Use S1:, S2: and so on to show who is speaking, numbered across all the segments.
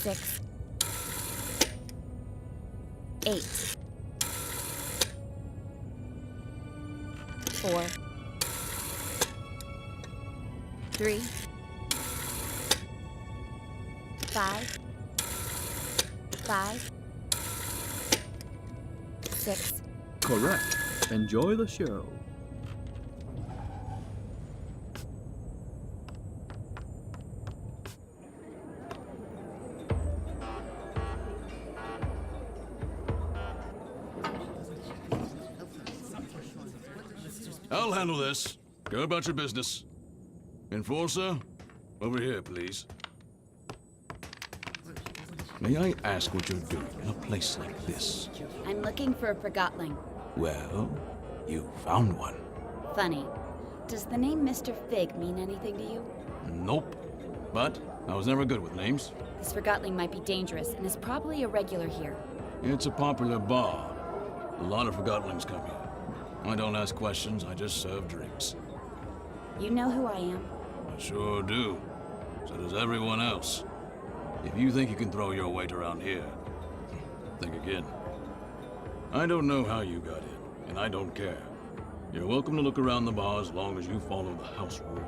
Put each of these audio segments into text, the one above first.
S1: 6, 8, 4, 3, 5, 5, 6.
S2: Correct. Enjoy the show.
S3: I'll handle this. Go about your business. Enforcer, over here, please. May I ask what you're doing in a place like this?
S1: I'm looking for a Forgotling.
S3: Well, you found one.
S1: Funny. Does the name Mr. Fig mean anything to you?
S3: Nope. But I was never good with names.
S1: This Forgotling might be dangerous and is probably a regular here.
S3: It's a popular bar. A lot of Forgotlings come here. I don't ask questions, I just serve drinks.
S1: You know who I am?
S3: I sure do. So does everyone else. If you think you can throw your weight around here, think again. I don't know how you got in, and I don't care. You're welcome to look around the bar as long as you follow the house rule.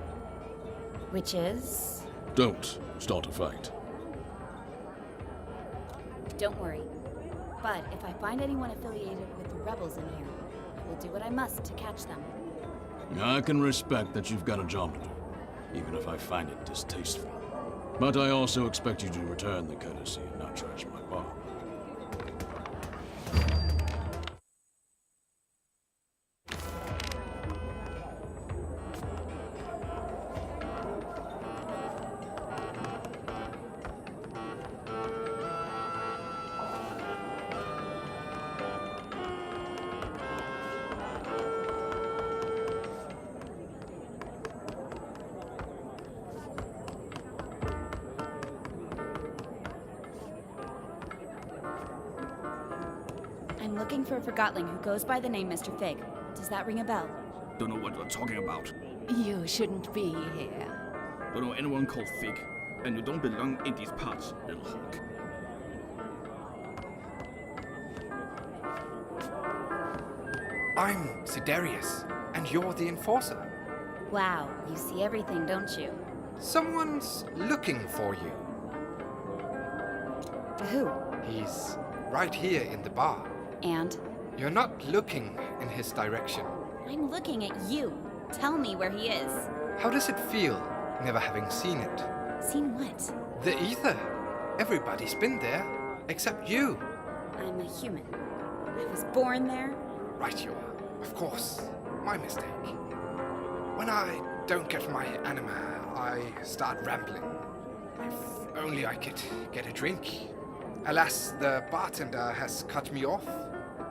S1: Which is?
S3: Don't start a fight.
S1: Don't worry. But if I find anyone affiliated with the rebels in here, I will do what I must to catch them.
S3: I can respect that you've got a job to do, even if I find it distasteful. But I also expect you to return the courtesy and not trash my bar.
S1: I'm looking for a Forgotling who goes by the name Mr. Fig. Does that ring a bell?
S4: Don't know what you're talking about.
S5: You shouldn't be here.
S4: Don't know anyone called Fig. And you don't belong in these parts, little hawk.
S6: I'm Sidarius, and you're the Enforcer.
S1: Wow, you see everything, don't you?
S6: Someone's looking for you.
S1: Who?
S6: He's right here in the bar.
S1: And?
S6: You're not looking in his direction.
S1: I'm looking at you. Tell me where he is.
S6: How does it feel, never having seen it?
S1: Seen what?
S6: The ether. Everybody's been there, except you.
S1: I'm a human. I was born there.
S6: Right you are. Of course. My mistake. When I don't get my anima, I start rambling. If only I could get a drink. Alas, the bartender has cut me off.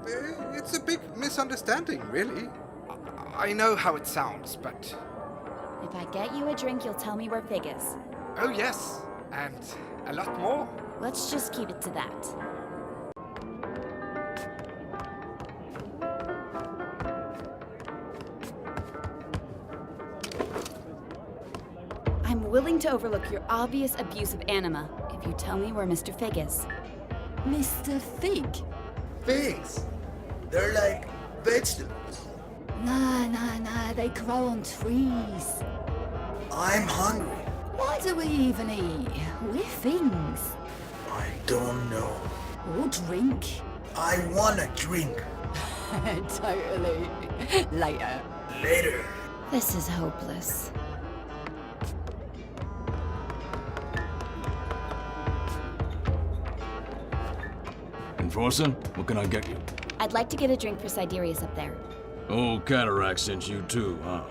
S6: It's a big misunderstanding, really. I know how it sounds, but...
S1: If I get you a drink, you'll tell me where Fig is.
S6: Oh yes, and a lot more.
S1: Let's just keep it to that. I'm willing to overlook your obvious abuse of anima if you tell me where Mr. Fig is.
S5: Mr. Fig?
S7: Figs. They're like vegetables.
S5: Nah, they grow on trees.
S7: I'm hungry.
S5: Why do we even eat? We're things.
S7: I don't know.
S5: Or drink.
S7: I want a drink.
S5: Totally. Later.
S7: Later.
S1: This is hopeless.
S3: Enforcer, what can I get you?
S1: I'd like to get a drink for Sidarius up there.
S3: Old Cataract sent you too, huh?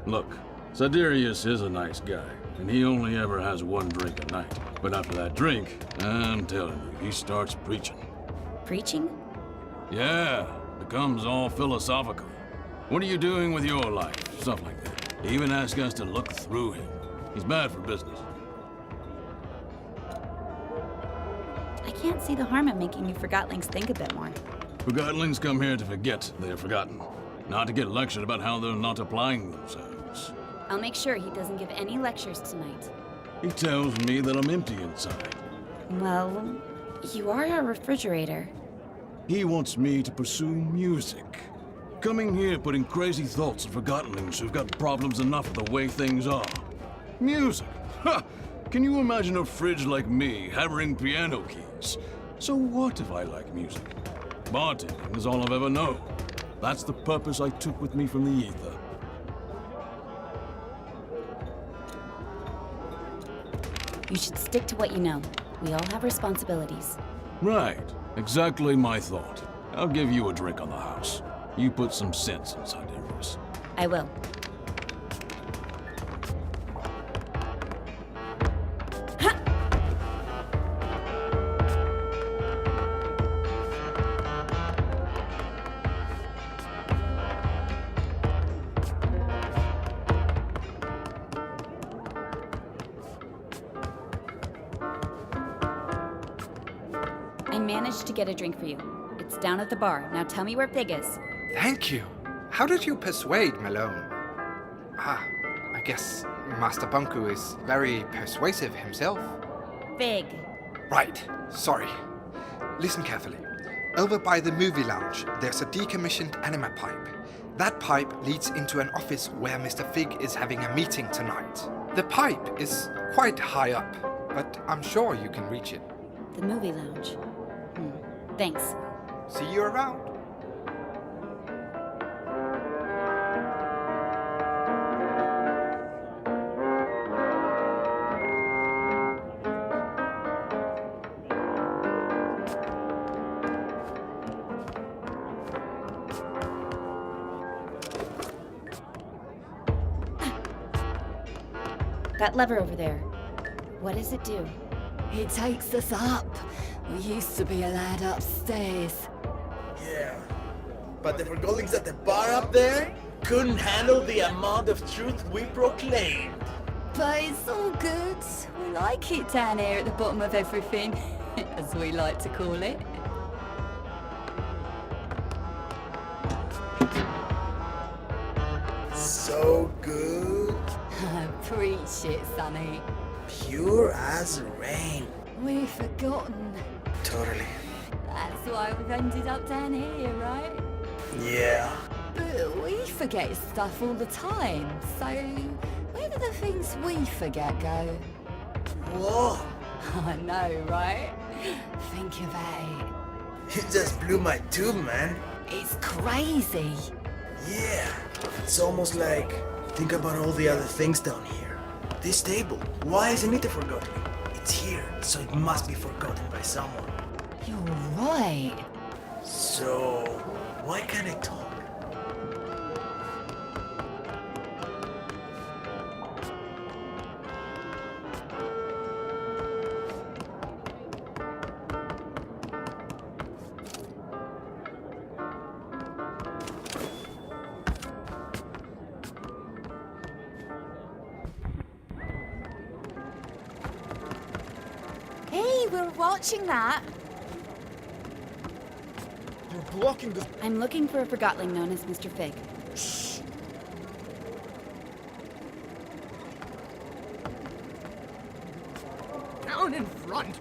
S3: Look, Sidarius is a nice guy, and he only ever has one drink a night. But after that drink, I'm telling you, he starts preaching.
S1: Preaching?
S3: Yeah, becomes all philosophical. What are you doing with your life? Stuff like that. He even asks us to look through him. He's bad for business.
S1: I can't see the harm in making you Forgotlings think a bit more.
S3: Forgotlings come here to forget they're forgotten, not to get lectured about how they're not applying themselves.
S1: I'll make sure he doesn't give any lectures tonight.
S3: He tells me that I'm empty inside.
S1: Well, you are a refrigerator.
S3: He wants me to pursue music. Coming here putting crazy thoughts of forgottenings who've got problems enough with the way things are. Music? Ha! Can you imagine a fridge like me hammering piano keys? So what if I like music? Bartending is all I've ever known. That's the purpose I took with me from the ether.
S1: You should stick to what you know. We all have responsibilities.
S3: Right. Exactly my thought. I'll give you a drink on the house. You put some sense inside yours.
S1: I will. I managed to get a drink for you. It's down at the bar. Now tell me where Fig is.
S6: Thank you. How did you persuade Malone? Ah, I guess Master Bunku is very persuasive himself.
S1: Fig.
S6: Right, sorry. Listen carefully. Over by the movie lounge, there's a decommissioned anima pipe. That pipe leads into an office where Mr. Fig is having a meeting tonight. The pipe is quite high up, but I'm sure you can reach it.
S1: The movie lounge. Thanks.
S6: See you around.
S1: That lever over there. What does it do?
S5: It takes us up. We used to be allowed upstairs.
S7: Yeah. But the forgotlings at the bar up there couldn't handle the amount of truth we proclaimed.
S5: But it's all good. We like it down here at the bottom of everything, as we like to call it.
S7: So good.
S5: Preach it, Sonny.
S7: Pure as rain.
S5: We've forgotten.
S7: Totally.
S5: That's why we've ended up down here, right?
S7: Yeah.
S5: But we forget stuff all the time, so where do the things we forget go?
S7: Whoa.
S5: I know, right? Think about it.
S7: You just blew my tube, man.
S5: It's crazy.
S7: Yeah. It's almost like, think about all the other things down here. This table, why isn't it forgotten? It's here, so it must be forgotten by someone.
S5: You're right.
S7: So, why can't it talk?
S1: Hey, we're watching that.
S4: You're blocking the...
S1: I'm looking for a forgotling known as Mr. Fig.
S4: Down in front!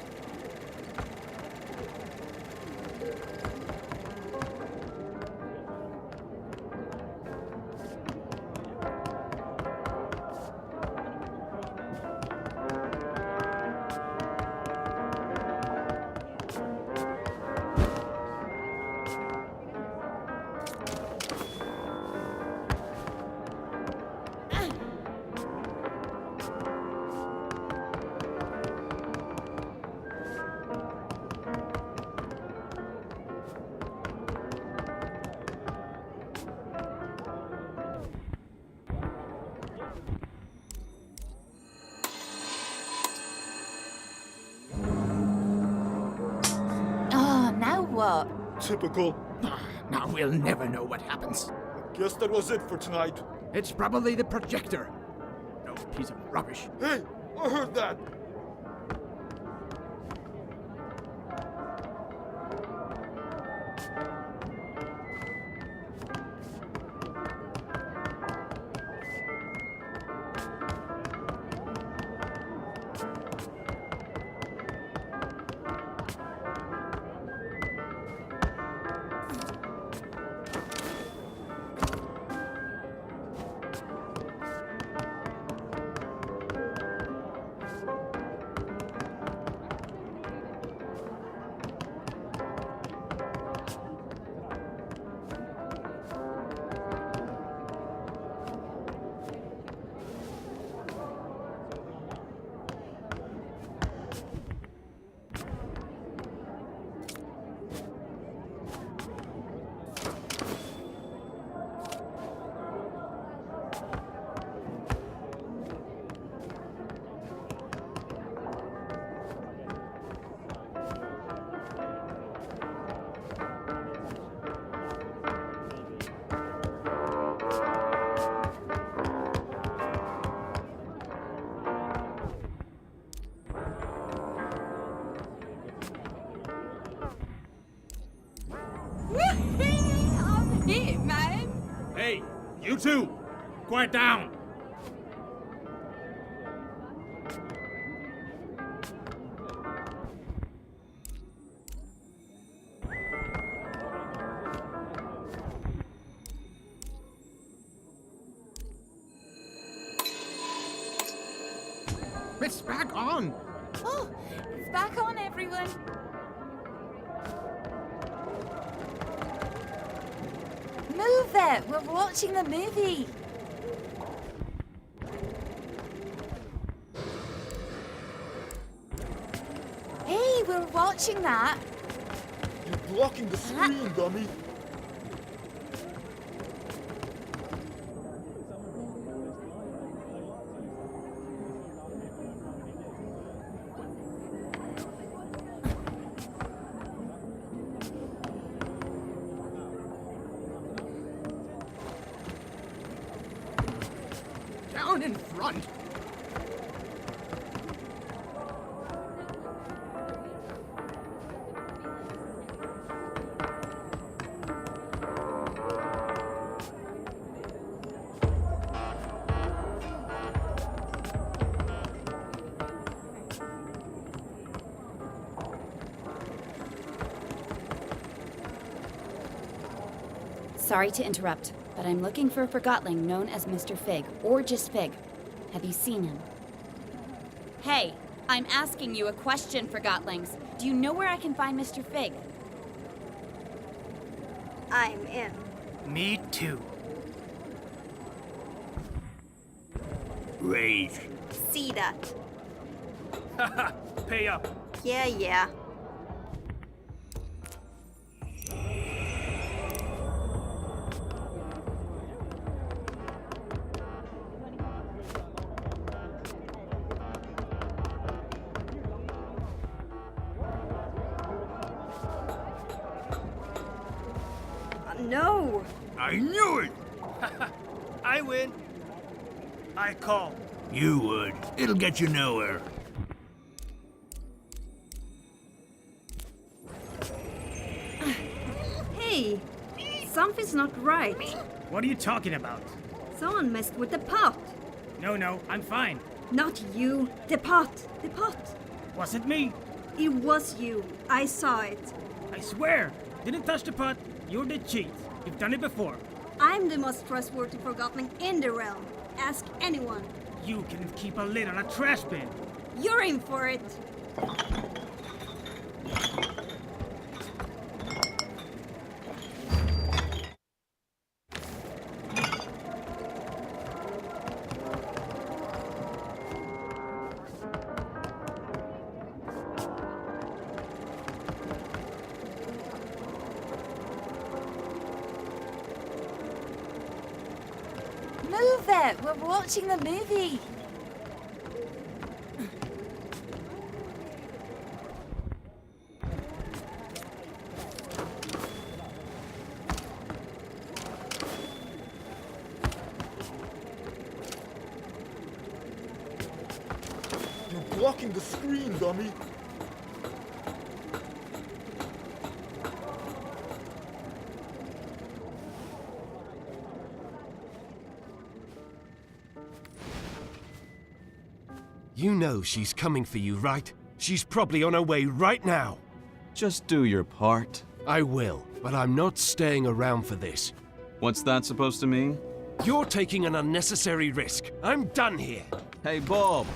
S1: Oh, now what?
S8: Typical.
S4: Now we'll never know what happens.
S8: Guess that was it for tonight.
S4: It's probably the projector. No piece of rubbish.
S8: Hey, I heard that.
S4: Hey, you two! Quiet down!
S9: It's back on!
S5: Oh, it's back on, everyone. Move it! We're watching the movie. Hey, we're watching that.
S8: You're blocking the screen, dummy.
S9: Down in front!
S1: Sorry to interrupt, but I'm looking for a Forgotling known as Mr. Fig, or just Fig. Have you seen him? Hey, I'm asking you a question, Forgotlings. Do you know where I can find Mr. Fig?
S10: I'm in.
S11: Me too.
S9: Rage.
S10: See that?
S11: Haha, pay up.
S10: Yeah, yeah. No!
S9: I knew it!
S11: I win. I call.
S9: You would. It'll get you nowhere.
S10: Hey! Something's not right.
S11: What are you talking about?
S10: Someone messed with the pot.
S11: No, I'm fine.
S10: Not you. The pot. The pot.
S11: Was it me?
S10: It was you. I saw it.
S11: I swear. Didn't touch the pot. You did cheat. You've done it before.
S10: I'm the most trustworthy Forgotling in the realm. Ask anyone.
S11: You can keep a lid on a trash bin.
S10: You're in for it.
S5: Move it! We're watching the movie.
S8: You're blocking the screen, dummy.
S12: You know she's coming for you, right? She's probably on her way right now.
S13: Just do your part.
S12: I will, but I'm not staying around for this.
S13: What's that supposed to mean?
S12: You're taking an unnecessary risk. I'm done here.
S13: Hey, Bob.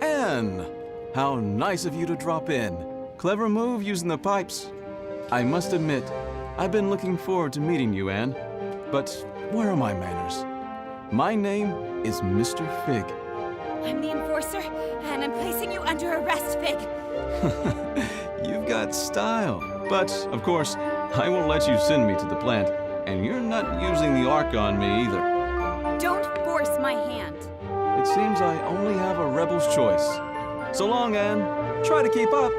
S13: Anne! How nice of you to drop in. Clever move using the pipes. I must admit, I've been looking forward to meeting you, Anne. But where are my manners? My name is Mr. Fig.
S1: I'm the enforcer, and I'm placing you under arrest, Fig.
S13: You've got style. But, of course, I won't let you send me to the plant, and you're not using the Ark on me either.
S1: Don't force my hand.
S13: It seems I only have a rebel's choice. So long, Anne. Try to keep up.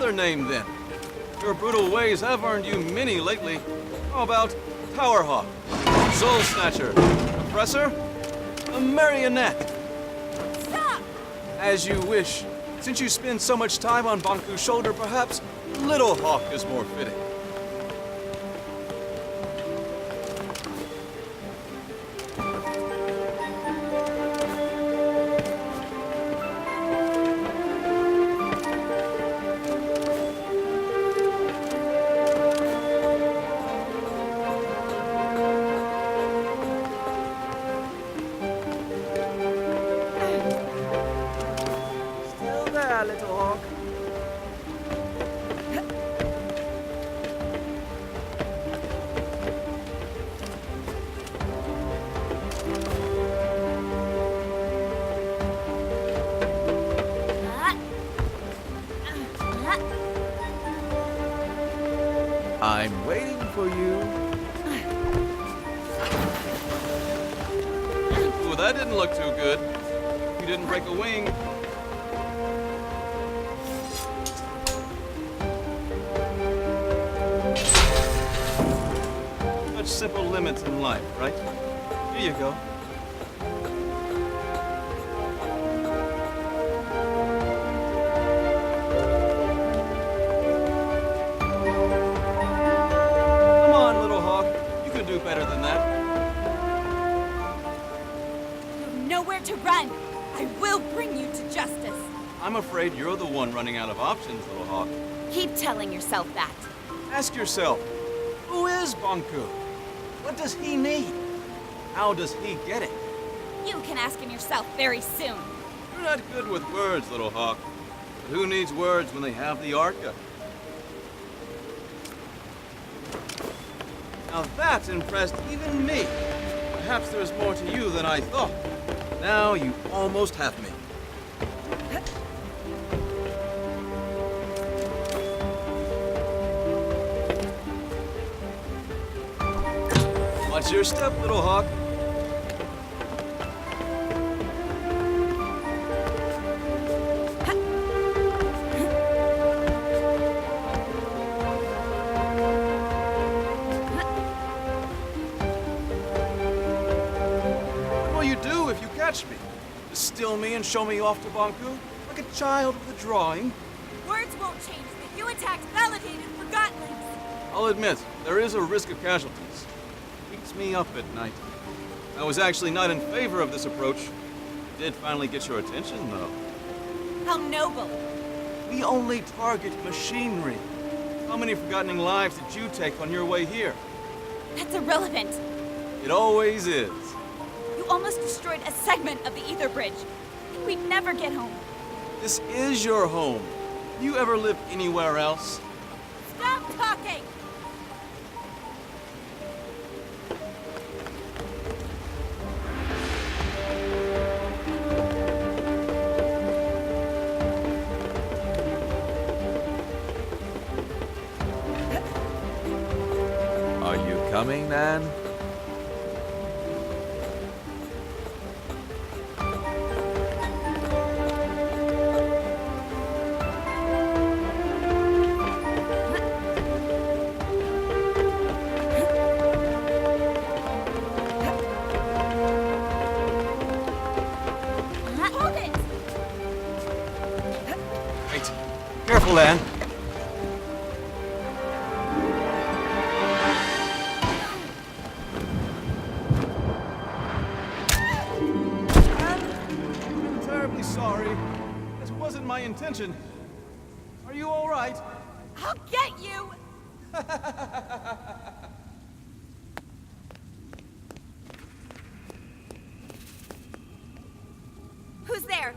S13: another name then. Your brutal ways have earned you many lately. How about Towerhawk, Soul Snatcher, Oppressor, a Marionette?
S1: Stop!
S13: As you wish. Since you spend so much time on Banku's shoulder, perhaps Little Hawk is more fitting.
S7: Still there, little hawk.
S13: I'm waiting for you. Ooh, that didn't look too good. You didn't break a wing. Such simple limits in life, right? Here you go. Come on, Little Hawk. You can do better than that.
S1: You have nowhere to run. I will bring you to justice.
S13: I'm afraid you're the one running out of options, Little Hawk.
S1: Keep telling yourself that.
S13: Ask yourself, who is Banku? What does he need? How does he get it?
S1: You can ask him yourself very soon.
S13: You're not good with words, Little Hawk. But who needs words when they have the Arca? Now that impressed even me. Perhaps there's more to you than I thought. Now you almost have me. Watch your step, Little Hawk. What will you do if you catch me? Just steal me and show me off to Banku? Like a child with a drawing?
S1: Words won't change that you attacked validated forgotlings.
S13: I'll admit, there is a risk of casualties. Keeps me up at night. I was actually not in favor of this approach. It did finally get your attention, though.
S1: How noble.
S13: We only target machinery. How many forgotten lives did you take on your way here?
S1: That's irrelevant.
S13: It always is.
S1: You almost destroyed a segment of the ether bridge. And we'd never get home.
S13: This is your home. Do you ever live anywhere else?
S1: Stop talking!
S13: Are you coming, Nan?
S1: Hold it!
S13: Wait. Careful, Anne. I'm terribly sorry. This wasn't my intention. Are you all right?
S1: I'll get you! Who's there?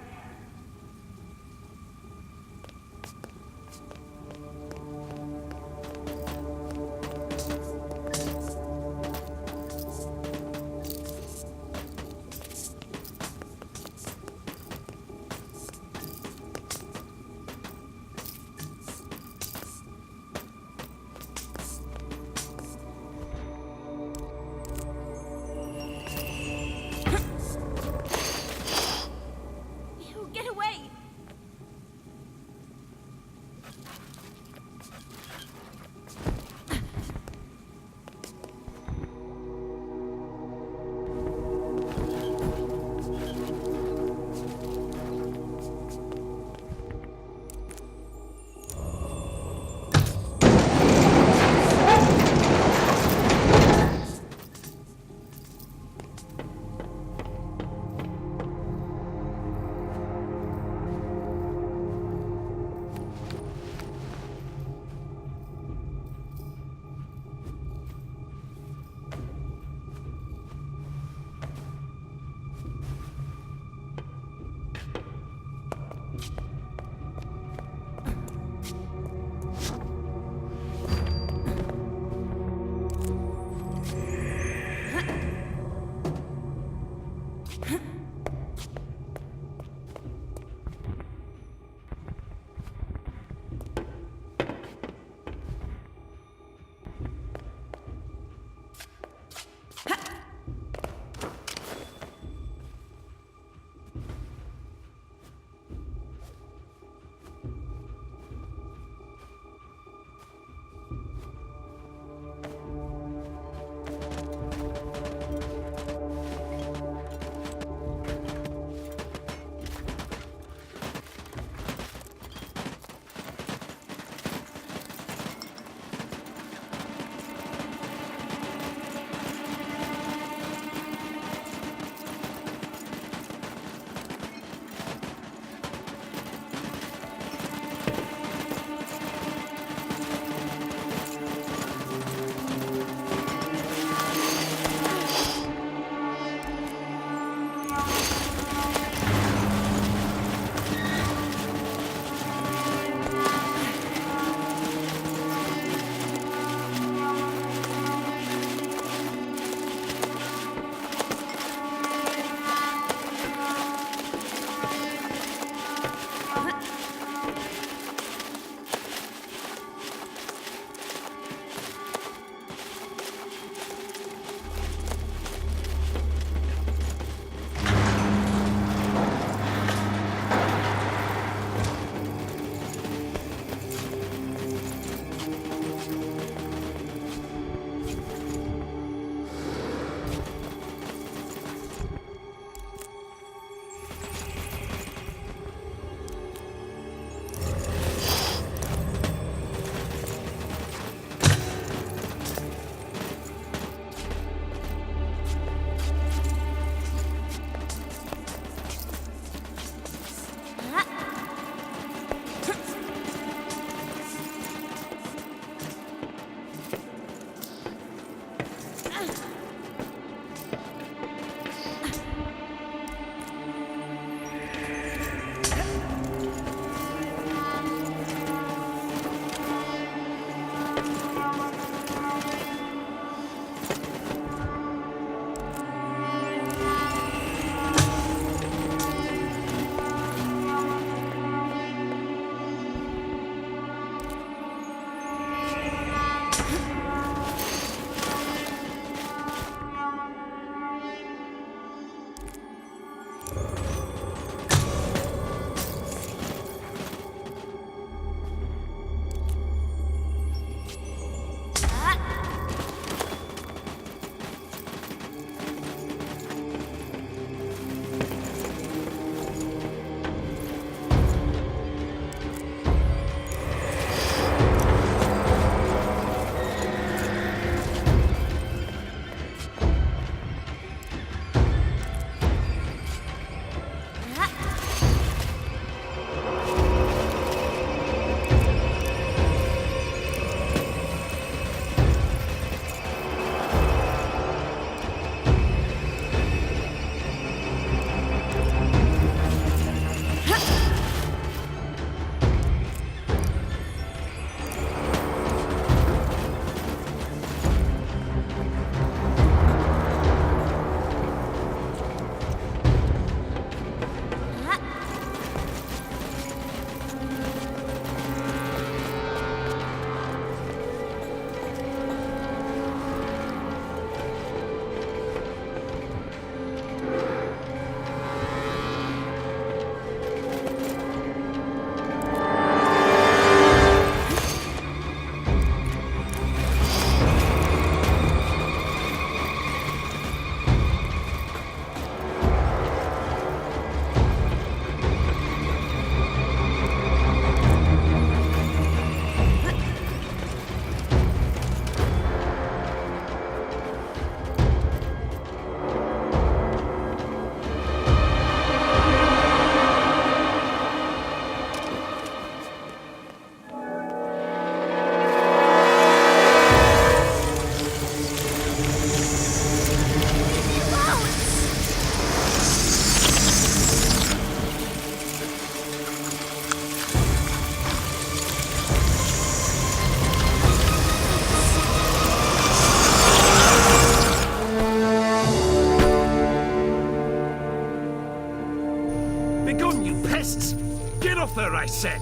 S12: Begone, you pests! Get off her, I said!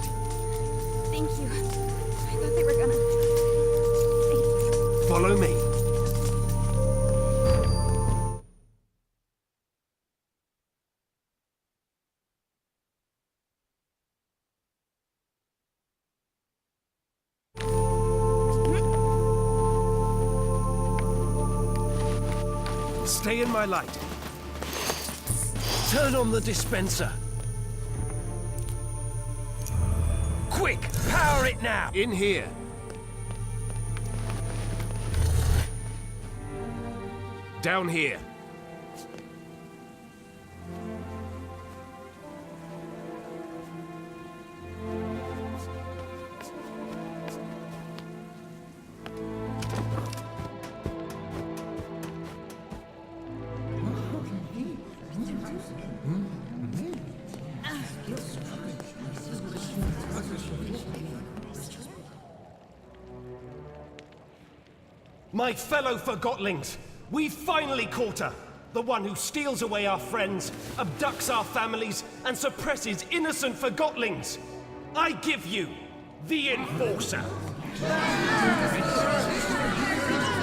S1: Thank you. I thought they were gonna...
S12: Follow me. Stay in my light. Turn on the dispenser. Quick! Power it now! In here. Down here. My fellow Forgotlings, we've finally caught her! The one who steals away our friends, abducts our families, and suppresses innocent Forgotlings! I give you the Enforcer!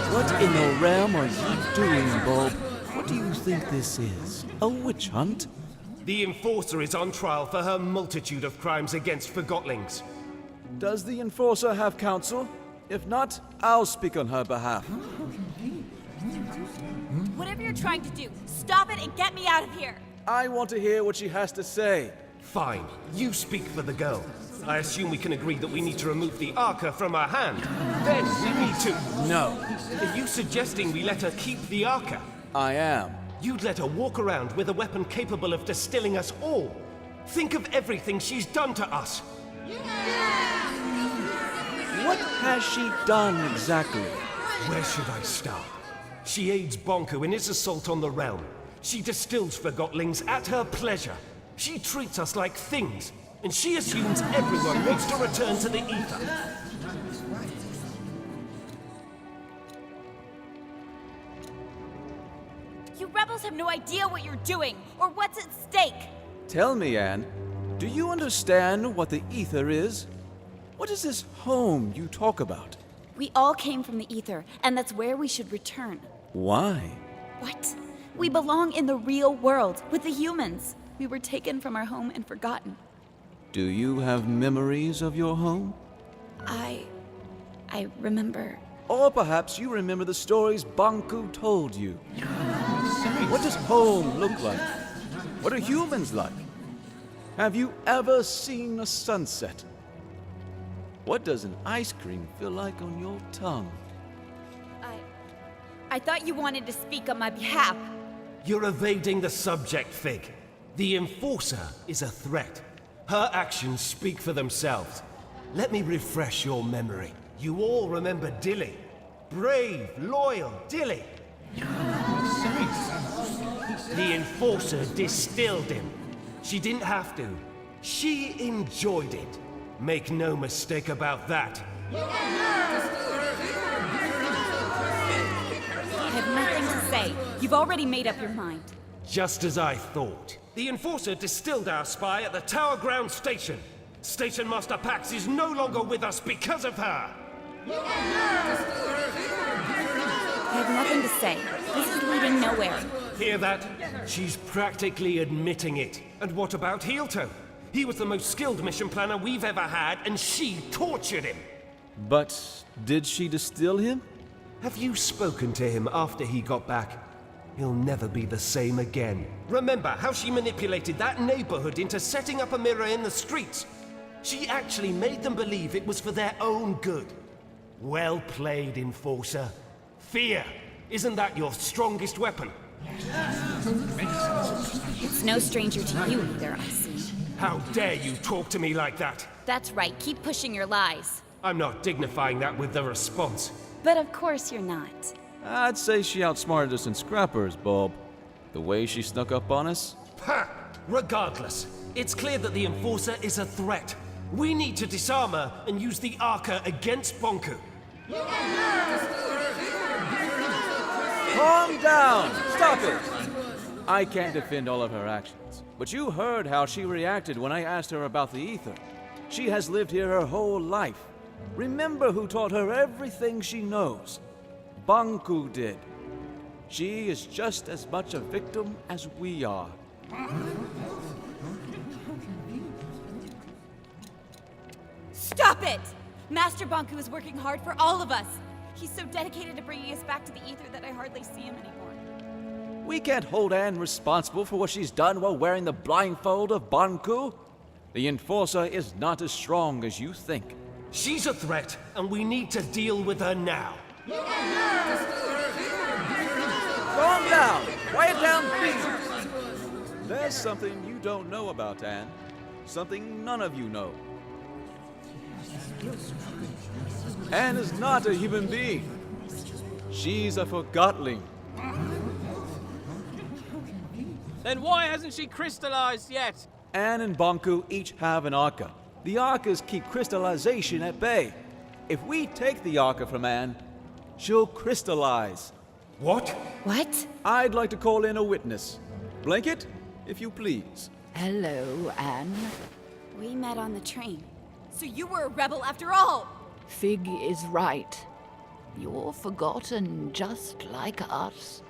S13: What in the realm are you doing, Bob? What do you think this is? A witch hunt?
S12: The Enforcer is on trial for her multitude of crimes against Forgotlings.
S13: Does the Enforcer have counsel? If not, I'll speak on her behalf.
S1: Whatever you're trying to do, stop it and get me out of here!
S13: I want to hear what she has to say.
S12: Fine, you speak for the girl. I assume we can agree that we need to remove the Arca from her hand. Then we need to...
S13: No.
S12: Are you suggesting we let her keep the Arca?
S13: I am.
S12: You'd let her walk around with a weapon capable of distilling us all. Think of everything she's done to us.
S13: What has she done exactly?
S12: Where should I start? She aids Bonku in his assault on the realm. She distills Forgotlings at her pleasure. She treats us like things, and she assumes everyone wants to return to the ether.
S1: You rebels have no idea what you're doing, or what's at stake!
S13: Tell me, Anne, do you understand what the ether is? What is this home you talk about?
S1: We all came from the ether, and that's where we should return.
S13: Why?
S1: What? We belong in the real world, with the humans. We were taken from our home and forgotten.
S13: Do you have memories of your home?
S1: I remember...
S13: Or perhaps you remember the stories Bonku told you. What does home look like? What are humans like? Have you ever seen a sunset? What does an ice cream feel like on your tongue?
S1: I thought you wanted to speak on my behalf.
S12: You're evading the subject, Fig. The Enforcer is a threat. Her actions speak for themselves. Let me refresh your memory. You all remember Dilly. Brave, loyal Dilly. The Enforcer distilled him. She didn't have to. She enjoyed it. Make no mistake about that.
S1: I have nothing to say. You've already made up your mind.
S12: Just as I thought. The Enforcer distilled our spy at the Tower Ground Station. Station Master Pax is no longer with us because of her.
S1: I have nothing to say. This is leading nowhere.
S12: Hear that? She's practically admitting it. And what about Heelto? He was the most skilled mission planner we've ever had, and she tortured him.
S13: But did she distill him?
S12: Have you spoken to him after he got back? He'll never be the same again. Remember how she manipulated that neighborhood into setting up a mirror in the streets? She actually made them believe it was for their own good. Well played, Enforcer. Fear, isn't that your strongest weapon?
S1: It's no stranger to you either, I see.
S12: How dare you talk to me like that?
S1: That's right, keep pushing your lies.
S12: I'm not dignifying that with the response.
S1: But of course you're not.
S13: I'd say she outsmarted us in scrappers, Bob. The way she snuck up on us.
S12: Ha! Regardless, it's clear that the Enforcer is a threat. We need to disarm her and use the Arca against Bonku.
S13: Calm down! Stop it! I can't defend all of her actions, but you heard how she reacted when I asked her about the ether. She has lived here her whole life. Remember who taught her everything she knows. Banku did. She is just as much a victim as we are.
S1: Stop it! Master Banku is working hard for all of us. He's so dedicated to bringing us back to the ether that I hardly see him anymore.
S13: We can't hold Anne responsible for what she's done while wearing the blindfold of Banku. The Enforcer is not as strong as you think.
S12: She's a threat, and we need to deal with her now.
S13: Calm down! Quiet down, please! There's something you don't know about Anne. Something none of you know. Anne is not a human being. She's a Forgotling.
S14: Then why hasn't she crystallized yet?
S13: Anne and Banku each have an Arca. The Arcas keep crystallization at bay. If we take the Arca from Anne, she'll crystallize.
S12: What?
S1: What?
S13: I'd like to call in a witness. Blanket, if you please.
S5: Hello, Anne.
S1: We met on the train. So you were a rebel after all!
S5: Fig is right. You're forgotten just like us.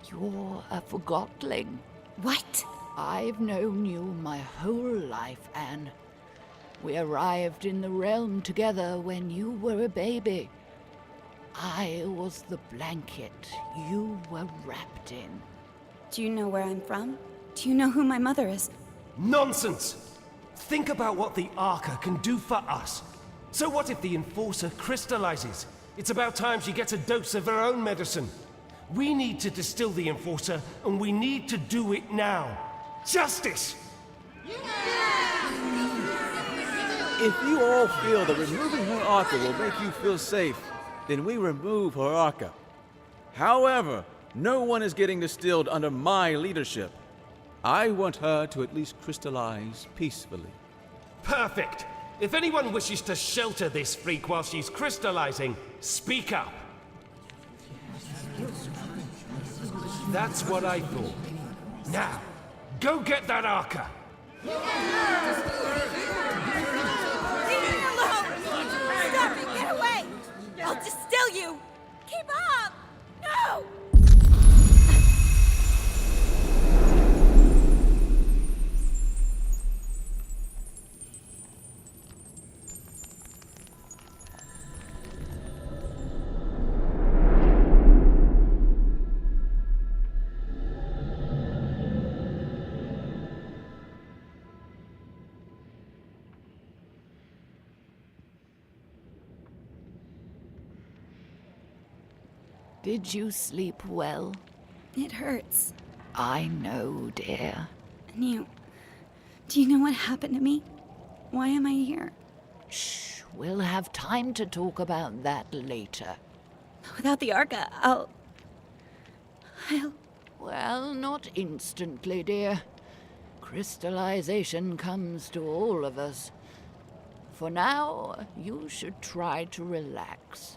S5: You're a Forgotling.
S1: What?
S5: I've known you my whole life, Anne. We arrived in the realm together when you were a baby. I was the blanket you were wrapped in.
S1: Do you know where I'm from? Do you know who my mother is?
S12: Nonsense! Think about what the Arca can do for us. So what if the Enforcer crystallizes? It's about time she gets a dose of her own medicine. We need to distill the Enforcer, and we need to do it now. Justice!
S13: If you all feel that removing her Arca will make you feel safe, then we remove her Arca. However, no one is getting distilled under my leadership. I want her to at least crystallize peacefully.
S12: Perfect! If anyone wishes to shelter this freak while she's crystallizing, speak up. That's what I thought. Now, go get that Arca!
S1: Leave me alone! Stop it! Get away! I'll distill you! Keep up! No!
S5: Did you sleep well?
S1: It hurts.
S5: I know, dear.
S1: And do you know what happened to me? Why am I here?
S5: Shh, we'll have time to talk about that later.
S1: Without the Arca, I'll...
S5: Well, not instantly, dear. Crystallization comes to all of us. For now, you should try to relax.